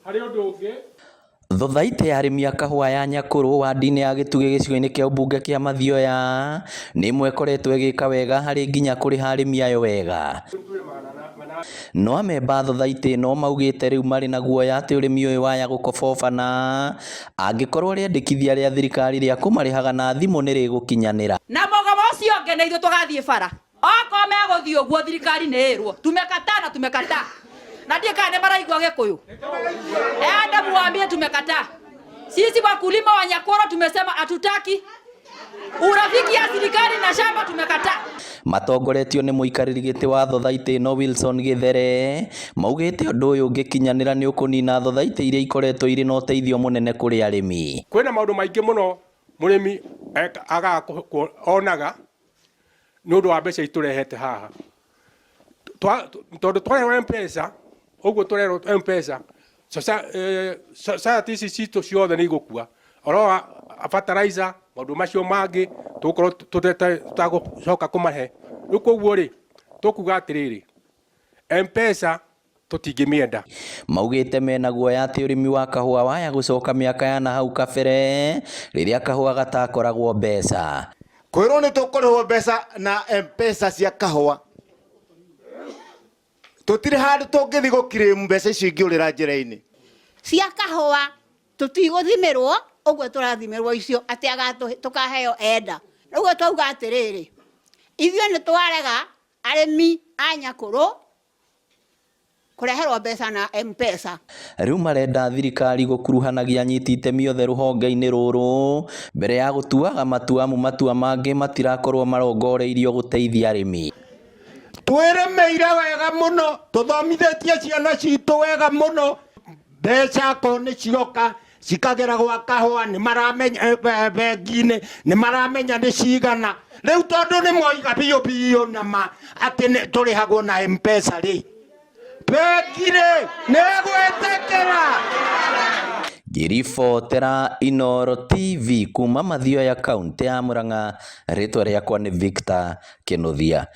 hari undu ungi Thothaitĩ ya arĩmi a kahũa ya Nyakũrũ wadi-inĩ ya Gĩtugĩ gĩcigo-inĩ kĩa ũmbunge kĩa Mathioya nĩ ĩmwe ĩkoretwo ĩgĩka wega harĩ nginya kũrĩha arĩmi ayo wega. No amemba a thothaitĩ ĩno maugĩte rĩu marĩ na guoya atĩ ũrĩmi ũyũ waya gũkobobana angĩkorwo rĩendekithia rĩa thirikari rĩa kũmarĩhaga na thimũ nĩ rĩgũkinyanĩra. Na mũgomo ũcio ũngĩ nĩ ithuĩ tũgathiĩ bara. Okorwo megũthiĩ ũguo thirikari nĩ ĩrwo. Tumekataa. Na ndiye kana maraigua Gĩkũyũ. Ende muambie tumekataa. Sisi wakulima wa Nyakũrũ tumesema hatutaki. Urafiki ya serikali na shamba tumekataa. Matongoretio nĩ mũikarĩri gĩtĩ wa thothaitĩ ĩno Wilson Githere maugĩte ũndũ ũyũ ũngĩkinyanĩra nĩ ũkũnina thothaitĩ iria ikoretwo irĩ na ũteithio mũnene kũrĩ arĩmi. kwĩna maũndũ maingĩ mũno mũrĩmi onaga nĩ ũndũ wa mbeca itũrehete haha. Tondũ twarehwo M-Pesa ũguo tũrehwo M-Pesa society ici citũ ciothe nĩ igũkua. Oro fertilizer maũndũ macio mangĩ tũkorwo tũtagũcoka kũmahe. Rĩu koguo rĩ tũkuga atĩrĩrĩ M-Pesa tũtingĩmĩenda. Maugĩte mena guoya atĩ ũrĩmi wa kahũa waya gũcoka mĩaka ya na hau kabere rĩrĩa kahũa gatakoragwo mbeca. Kwĩrwo nĩ tũkũrĩhwo mbeca na M-Pesa cia kahũa. Tũtirĩ handũ tũngĩthiĩ gũkirĩmu mbeca icio ingĩũrĩra njĩra-inĩ. Cia kahũa tũtigũthimĩrwo ũguo tũrathimirwo icio atĩ tũkaheo enda. Ũguo twauga atĩrĩrĩ ithuĩ nĩ twarega arĩmi a Nyakũrũ kũreherwo mbeca na M-Pesa. Rĩu marenda thirikari gũkuruhanagia anyiti itemi othe rũhonge-inĩ rũrũ mbere ya gũtuaga matua mangĩ matirakorwo marongoreirio gũteithia arĩmi. Twĩrĩmĩire wega mũno, tũthomithĩtie ciana citũ wega mũno. Mbeca ko nĩ cioka cikagera gwa kahũa nĩ maramenya bengi-inĩ nĩ maramenya nĩ cigana. Rĩu tondũ nĩ moiga biũ nama atĩ tũrĩhagwo na M-Pesa rĩ bengi rĩ nĩ gwĩtĩkĩra. Ngĩribotera Inooro TV kuma Mathioya kaunti ya Murang'a, rĩtwa rĩakwa nĩ Victor Kĩnuthia.